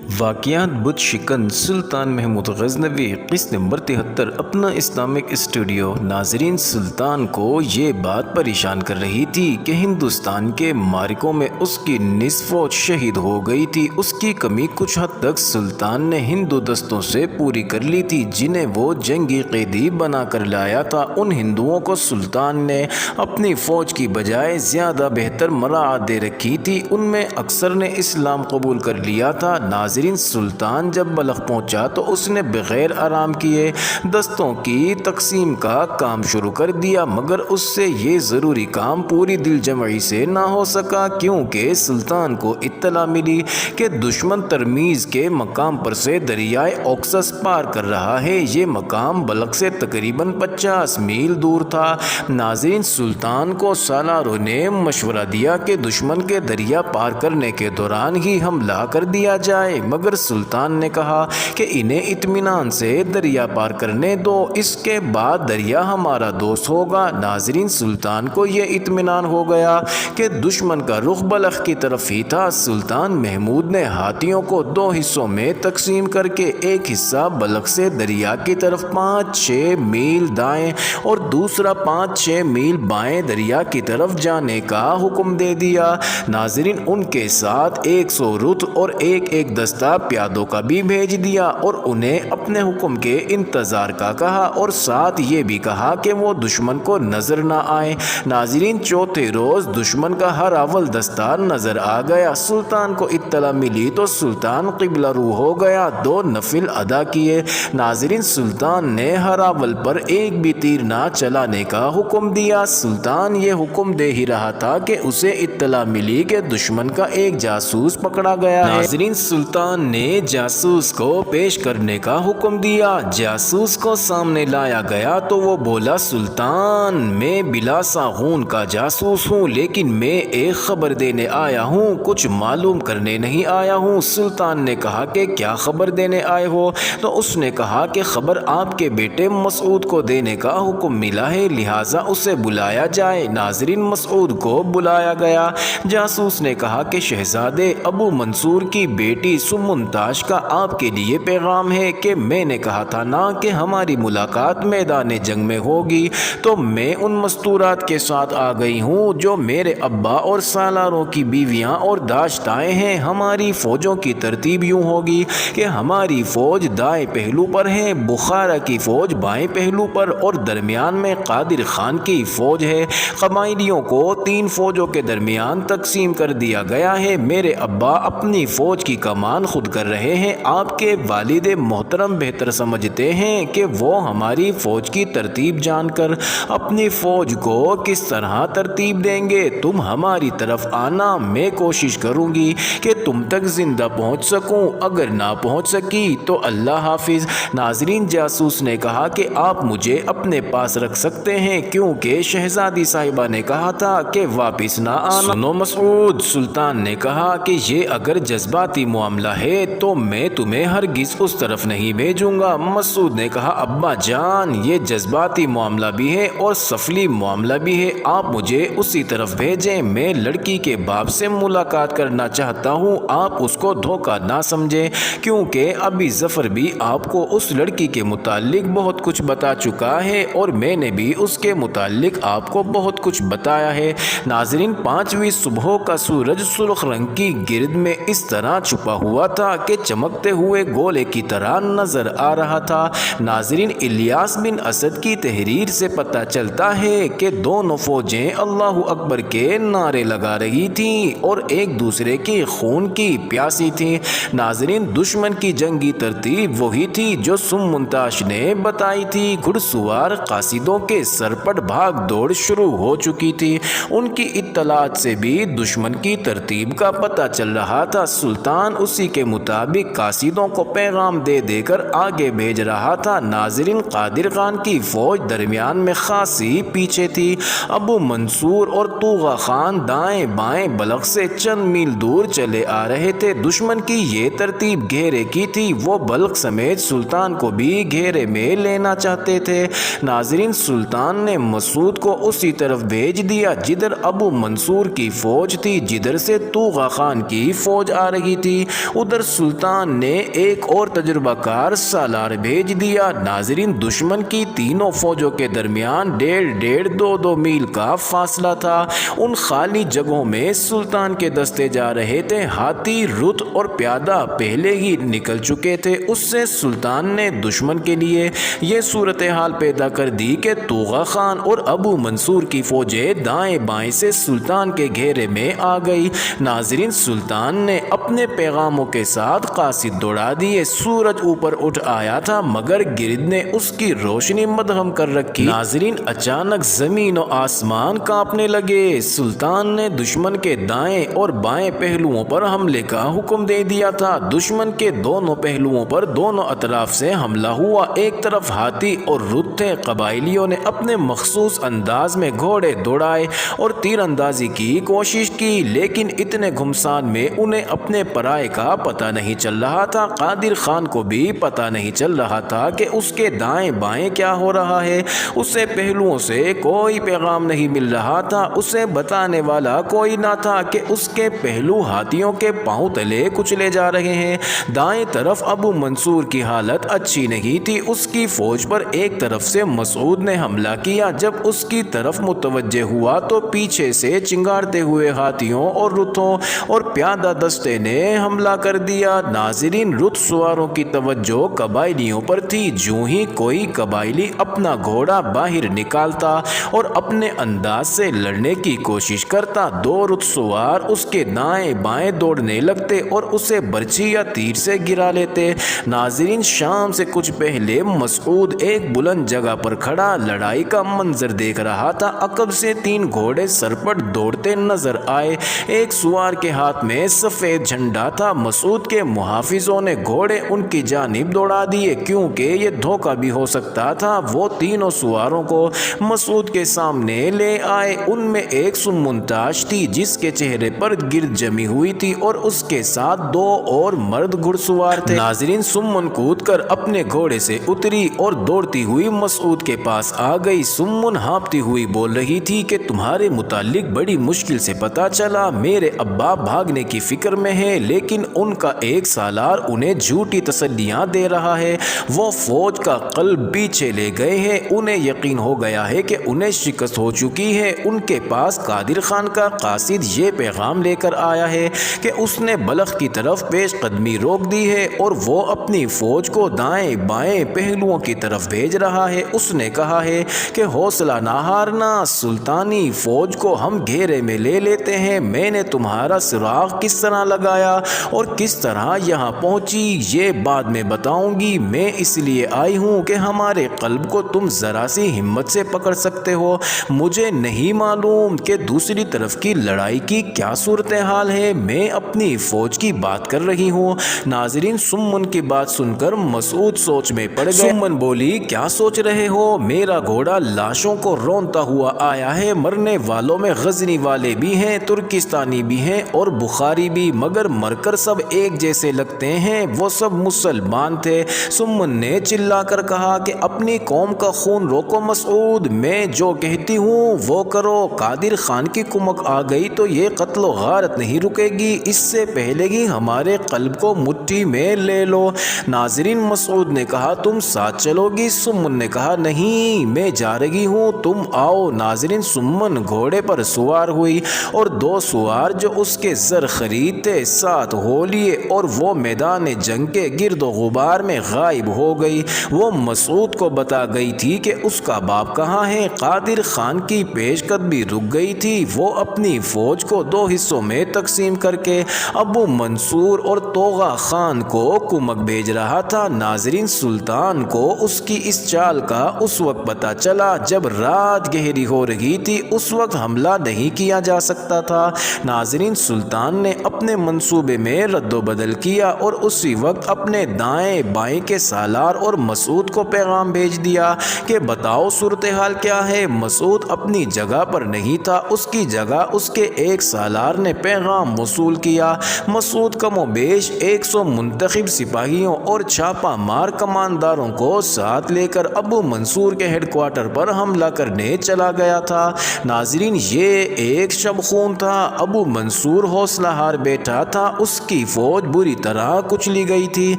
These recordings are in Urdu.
واقعات بت شکن سلطان محمود غزنوی قسط نمبر 73 اپنا اسلامک اسٹوڈیو۔ ناظرین، سلطان کو یہ بات پریشان کر رہی تھی کہ ہندوستان کے معرکوں میں اس کی نصف فوج شہید ہو گئی تھی۔ اس کی کمی کچھ حد تک سلطان نے ہندو دستوں سے پوری کر لی تھی جنہیں وہ جنگی قیدی بنا کر لایا تھا۔ ان ہندوؤں کو سلطان نے اپنی فوج کی بجائے زیادہ بہتر مراعات دے رکھی تھی۔ ان میں اکثر نے اسلام قبول کر لیا تھا۔ ناظرین، سلطان جب بلخ پہنچا تو اس نے بغیر آرام کیے دستوں کی تقسیم کا کام شروع کر دیا، مگر اس سے یہ ضروری کام پوری دل جمعی سے نہ ہو سکا، کیونکہ سلطان کو اطلاع ملی کہ دشمن ترمیز کے مقام پر سے دریائے اوکسس پار کر رہا ہے۔ یہ مقام بلخ سے تقریباً 50 میل دور تھا۔ ناظرین، سلطان کو سالاروں نے مشورہ دیا کہ دشمن کے دریا پار کرنے کے دوران ہی حملہ کر دیا جائے، مگر سلطان نے کہا کہ انہیں اطمینان سے دریا پار کرنے دو، اس کے بعد دریا ہمارا دوست ہوگا۔ ناظرین، سلطان کو یہ اطمینان ہو گیا کہ دشمن کا رخ بلخ کی طرف ہی تھا۔ سلطان محمود نے ہاتھیوں کو 2 حصوں میں تقسیم کر کے ایک حصہ بلخ سے دریا کی طرف 5-6 میل دائیں اور دوسرا 5-6 میل بائیں دریا کی طرف جانے کا حکم دے دیا۔ ناظرین، ان کے ساتھ 100 رتھ اور ایک دستہ پیادوں کا بھی بھیج دیا اور انہیں اپنے حکم کے انتظار کا کہا، اور ساتھ یہ بھی کہا کہ وہ دشمن کو نظر نہ آئے۔ ناظرین، چوتھے روز دشمن کا ہر اول دستہ نظر آ گیا۔ سلطان کو اطلاع ملی تو سلطان قبلہ رو ہو گیا، 2 نفل ادا کیے۔ ناظرین، سلطان نے ہر اول پر ایک بھی تیر نہ چلانے کا حکم دیا۔ سلطان یہ حکم دے ہی رہا تھا کہ اسے اطلاع ملی کہ دشمن کا ایک جاسوس پکڑا گیا ہے۔ ناظرین، سلطان نے جاسوس کو پیش کرنے کا حکم دیا۔ جاسوس کو سامنے لایا گیا تو وہ بولا، سلطان، میں بلا ساغون کا جاسوس ہوں، لیکن میں ایک خبر دینے آیا ہوں، کچھ معلوم کرنے نہیں آیا ہوں۔ سلطان نے کہا کہ کیا خبر دینے آئے ہو؟ تو اس نے کہا کہ خبر آپ کے بیٹے مسعود کو دینے کا حکم ملا ہے، لہٰذا اسے بلایا جائے۔ ناظرین، مسعود کو بلایا گیا۔ جاسوس نے کہا کہ شہزادے ابو منصور کی بیٹی سمنتاش کا آپ کے لیے پیغام ہے کہ میں نے کہا تھا نا کہ ہماری ملاقات میدان جنگ میں ہوگی، تو میں ان مستورات کے ساتھ آ گئی ہوں جو میرے ابا اور سالاروں کی بیویاں اور داشتائیں ہیں۔ ہماری فوجوں کی ترتیب یوں ہوگی کہ ہماری فوج دائیں پہلو پر ہے، بخارا کی فوج بائیں پہلو پر، اور درمیان میں قادر خان کی فوج ہے۔ قبائلیوں کو 3 فوجوں کے درمیان تقسیم کر دیا گیا ہے۔ میرے ابا اپنی فوج کی کمان خود کر رہے ہیں۔ آپ کے والد محترم بہتر سمجھتے ہیں کہ وہ ہماری فوج کی ترتیب جان کر اپنی فوج کو کس طرح ترتیب دیں گے۔ تم ہماری طرف آنا، میں کوشش کروں گی کہ تم تک زندہ پہنچ سکوں، اگر نہ پہنچ سکی تو اللہ حافظ۔ ناظرین، جاسوس نے کہا کہ آپ مجھے اپنے پاس رکھ سکتے ہیں، کیونکہ شہزادی صاحبہ نے کہا تھا کہ واپس نہ آنا۔ سنو مسعود، سلطان نے کہا کہ یہ اگر جذباتی معاملہ ہے تو میں تمہیں ہرگز اس طرف نہیں بھیجوں گا۔ مسعود نے کہا، ابا جان، یہ جذباتی معاملہ بھی ہے اور سفلی معاملہ بھی ہے، آپ مجھے اسی طرف بھیجیں۔ میں لڑکی کے باپ سے ملاقات کرنا چاہتا ہوں، آپ اس کو دھوکہ نہ سمجھیں، کیونکہ ابھی ظفر بھی آپ کو اس لڑکی کے متعلق بہت کچھ بتا چکا ہے اور میں نے بھی اس کے متعلق آپ کو بہت کچھ بتایا ہے۔ ناظرین، 5ویں صبح کا سورج سرخ رنگ کی گرد میں اس طرح چھپا ہوا تھا کہ چمکتے ہوئے گولے کی طرح نظر آ رہا تھا۔ ناظرین، الیاس بن اسد کی تحریر سے پتہ چلتا ہے کہ دونوں فوجیں اللہ اکبر کے نعرے لگا رہی تھیں اور ایک دوسرے کی خون کی پیاسی تھیں۔ ناظرین، دشمن کی جنگی ترتیب وہی تھی جو سمنتاش نے بتائی تھی۔ گھڑ سوار قاصدوں کے سرپٹ بھاگ دوڑ شروع ہو چکی تھی۔ ان کی اطلاعات سے بھی دشمن کی ترتیب کا پتہ چل رہا تھا۔ سلطان اسی کے مطابق قاصدوں کو پیغام دے دے کر آگے بھیج رہا تھا۔ ناظرین، قادر خان کی فوج درمیان میں خاصی پیچھے تھی۔ ابو منصور اور طوغا خان دائیں بائیں بلخ سے چند میل دور چلے آ رہے تھے۔ دشمن کی یہ ترتیب گھیرے کی تھی، وہ بلخ سمیت سلطان کو بھی گھیرے میں لینا چاہتے تھے۔ ناظرین، سلطان نے مسعود کو اسی طرف بھیج دیا جدھر ابو منصور کی فوج تھی، جدھر سے طوغا خان کی فوج آ رہی تھی۔ ادھر سلطان نے ایک اور تجربہ کار سالار بھیج دیا۔ ناظرین، دشمن کی تینوں فوجوں کے درمیان 1.5-2 میل کا فاصلہ تھا۔ ان خالی جگہوں میں سلطان کے دستے جا رہے تھے۔ ہاتھی، رت اور پیادہ پہلے ہی نکل چکے تھے۔ اس سے سلطان نے دشمن کے لیے یہ صورتحال پیدا کر دی کہ توغا خان اور ابو منصور کی فوجیں دائیں بائیں سے سلطان کے گھیرے میں آ گئی۔ ناظرین، سلطان نے اپنے پیغاموں کے ساتھ قاصد دوڑا دیے۔ سورج اوپر اٹھ آیا تھا مگر گرد نے اس کی روشنی مدھم کر رکھی۔ ناظرین، اچانک زمین و آسمان کانپنے لگے۔ سلطان نے دشمن کے دائیں اور بائیں پہلوؤں پر حملے کا حکم دے دیا تھا۔ دشمن کے دونوں پہلوؤں پر دونوں اطراف سے حملہ ہوا۔ ایک طرف ہاتھی اور رت تھے۔ قبائلیوں نے اپنے مخصوص انداز میں گھوڑے دوڑائے اور تیر اندازی کی کوشش کی، لیکن اتنے گھمسان میں انہیں اپنے پرائے کا پتہ نہیں چل رہا تھا۔ قادر خان کو بھی پتہ نہیں چل رہا تھا کہ اس کے دائیں بائیں کیا ہو رہا ہے۔ اسے پہلوؤں سے کوئی پیغام نہیں مل رہا تھا۔ اسے بتانے والا کوئی نہ تھا کہ اس کے پہلو ہاتھیوں کے پاؤں تلے کچلے جا رہے ہیں۔ دائیں طرف ابو منصور کی حالت اچھی نہیں تھی۔ اس کی فوج پر ایک طرف سے مسعود نے حملہ کیا۔ جب اس کی طرف متوجہ ہوا تو پیچھے سے چنگاڑتے ہوئے ہاتھیوں اور رتھوں اور پیادہ دستے نے حملہ کر دیا۔ ناظرین، رت سواروں کی توجہ قبائلیوں پر تھی۔ جو ہی کوئی قبائلی اپنا گھوڑا باہر نکالتا اور اپنے انداز سے لڑنے کی کوشش کرتا، 2 رت سوار اس کے دائیں بائیں دوڑنے لگتے اور اسے برچھی یا تیر سے گرا لیتے۔ ناظرین، شام سے کچھ پہلے مسعود ایک بلند جگہ پر کھڑا لڑائی کا منظر دیکھ رہا تھا۔ عقب سے 3 گھوڑے سرپٹ دوڑتے نظر آئے۔ ایک سوار کے ہاتھ میں سفید جھنڈا تھا۔ مسعود کے محافظوں نے گھوڑے ان کی جانب دوڑا دیے کیونکہ یہ دھوکہ بھی ہو سکتا تھا۔ وہ تینوں سواروں کو مسعود کے سامنے لے آئے۔ ان میں ایک سمنتاش تھی جس کے چہرے پر گرد جمی ہوئی تھی اور اس کے ساتھ 2 اور مرد گھڑ سوار تھے۔ ناظرین، سمن کود کر اپنے گھوڑے سے اتری اور دوڑتی ہوئی مسعود کے پاس آ گئی۔ سمن ہانپتی ہوئی بول رہی تھی کہ تمہارے متعلق بڑی مشکل سے پتہ چلا۔ میرے ابا بھاگنے کی فکر میں ہے لیکن ان کا ایک سالار انہیں جھوٹی تسلیاں دے رہا ہے۔ وہ فوج کا قلب پیچھے لے گئے ہیں۔ انہیں یقین ہو گیا ہے کہ انہیں شکست ہو چکی ہے۔ ان کے پاس قادر خان کا قاصد یہ پیغام لے کر آیا ہے کہ اس نے بلخ کی طرف پیش قدمی روک دی ہے اور وہ اپنی فوج کو دائیں بائیں پہلوؤں کی طرف بھیج رہا ہے۔ اس نے کہا ہے کہ حوصلہ نہ ہارنا، سلطانی فوج کو ہم گھیرے میں لے لیتے ہیں۔ میں نے تمہارا سراغ کس طرح لگایا اور کس طرح یہاں پہنچی یہ بعد میں بتاؤں گی۔ میں اس لیے آئی ہوں کہ ہمارے قلب کو تم ذرا سی ہمت سے پکڑ سکتے ہو۔ مجھے نہیں معلوم کہ دوسری طرف کی لڑائی کی کیا صورتحال ہے۔ میں اپنی فوج کی بات کر رہی ہوں۔ ناظرین، سمن کی بات سن کر مسعود سوچ میں پڑ گئے۔ سمن بولی، کیا سوچ رہے ہو؟ میرا گھوڑا لاشوں کو رونتا ہوا آیا ہے۔ مرنے والوں میں غزنی والے بھی ہیں، ترکستانی بھی ہیں اور بخاری بھی، مگر مر کر سب ایک جیسے لگتے ہیں۔ وہ سب مسلمان تھے۔ سمن نے چلا کر کہا کہ اپنی قوم کا خون روکو مسعود، میں جو کہتی ہوں وہ کرو۔ قادر خان کی کمک آ گئی تو یہ قتل و غارت نہیں رکے گی، اس سے پہلے ہی ہمارے قلب کو مٹھی میں لے لو۔ ناظرین، مسعود نے کہا تم ساتھ چلو گی؟ سمن نے کہا نہیں، میں جا رہی ہوں، تم آؤ۔ ناظرین، سمن گھوڑے پر سوار ہوئی اور 2 سوار جو اس کے زر خریدتے ساتھ ہو لیے اور وہ میدان جنگ کے گرد و غبار میں غائب ہو گئی۔ وہ مسعود کو بتا گئی تھی کہ اس کا باپ کہاں ہے۔ قادر خان کی پیش قدمی رک گئی تھی۔ وہ اپنی فوج کو 2 حصوں میں تقسیم کر کے ابو منصور اور توغا خان کو کمک بھیج رہا تھا۔ ناظرین، سلطان کو اس کی اس چال کا اس وقت پتہ چلا جب رات گہری ہو رہی تھی۔ اس وقت حملہ نہیں کیا جا سکتا تھا۔ ناظرین، سلطان نے اپنے منصوبے میں رد و بدل کیا اور اسی وقت اپنے دائیں بائیں کے سالار اور مسعود کو پیغام بھیج دیا کہ بتاؤ صورتحال کیا ہے۔ مسعود اپنی جگہ پر نہیں تھا، اس کی جگہ اس کے ایک سالار نے پیغام وصول کیا۔ مسعود کم و بیش 100 منتخب سپاہیوں اور چھاپا مار کمانداروں کو ساتھ لے کر ابو منصور کے ہیڈ کوارٹر پر حملہ کرنے چلا گیا تھا۔ ناظرین، یہ ایک شب خون تھا۔ ابو منصور حوصلہ ہار سوار بیٹھا تھا اس کی فوج بری طرح کچلی گئی تھی۔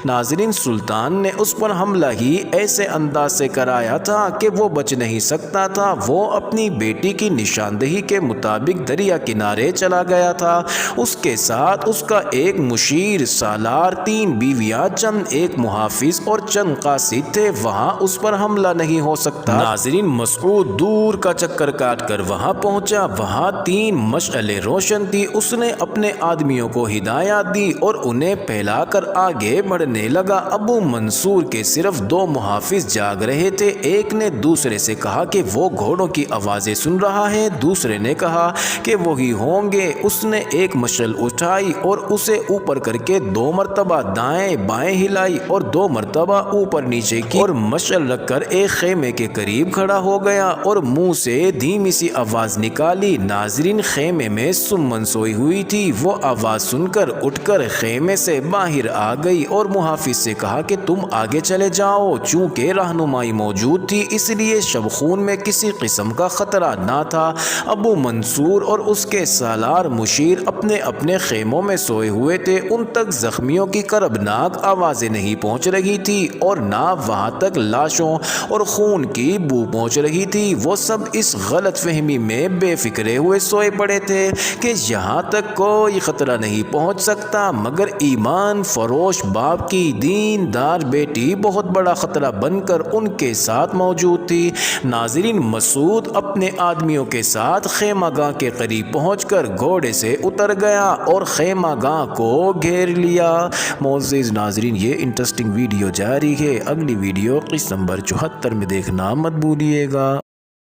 ناظرین، سلطان نے اس پر حملہ ہی ایسے انداز سے کرایا تھا کہ وہ بچ نہیں سکتا تھا۔ وہ اپنی بیٹی کی نشاندہی کے مطابق دریا کنارے چلا گیا تھا۔ اس کے ساتھ اس کا ایک مشیر، سالار، 3 بیویاں، چند ایک محافظ اور چند قاصد تھے۔ وہاں اس پر حملہ نہیں ہو سکتا۔ ناظرین، مسعود دور کا چکر کاٹ کر وہاں پہنچا۔ وہاں 3 مشعلیں روشن تھی۔ اس نے اپنے آدمیوں کو ہدایات دی اور انہیں پھیلا کر آگے بڑھنے لگا۔ ابو منصور کے صرف 2 محافظ جاگ رہے تھے۔ ایک نے دوسرے سے کہا کہ وہ گھوڑوں کی آوازیں سن رہا ہے۔ دوسرے نے کہا کہ وہی ہوں گے۔ اس نے ایک مشعل اٹھائی اور اسے اوپر کر کے 2 مرتبہ دائیں بائیں ہلائی اور 2 مرتبہ اوپر نیچے کی اور مشعل رکھ کر ایک خیمے کے قریب کھڑا ہو گیا اور منہ سے دھیمی سی آواز نکالی۔ ناظرین، خیمے میں سمن سوئی ہوئی تھی۔ وہ آواز سن کر اٹھ کر خیمے سے باہر آ گئی اور محافظ سے کہا کہ تم آگے چلے جاؤ۔ چونکہ رہنمائی موجود تھی اس لیے شب خون میں کسی قسم کا خطرہ نہ تھا۔ ابو منصور اور اس کے سالار مشیر اپنے اپنے خیموں میں سوئے ہوئے تھے۔ ان تک زخمیوں کی کربناک آوازیں نہیں پہنچ رہی تھی اور نہ وہاں تک لاشوں اور خون کی بو پہنچ رہی تھی۔ وہ سب اس غلط فہمی میں بے فکرے ہوئے سوئے پڑے تھے کہ یہاں تک کوئی خطرہ نہیں پہنچ سکتا، مگر ایمان فروش باپ کی دیندار بیٹی بہت بڑا خطرہ بن کر ان کے ساتھ موجود تھی۔ ناظرین، مسعود اپنے آدمیوں کے ساتھ خیمہ گاہ کے قریب پہنچ کر گھوڑے سے اتر گیا اور خیمہ گاہ کو گھیر لیا۔ معزز ناظرین، یہ انٹرسٹنگ ویڈیو جاری ہے۔ اگلی ویڈیو قسط نمبر 74 میں دیکھنا مت بھولیے گا۔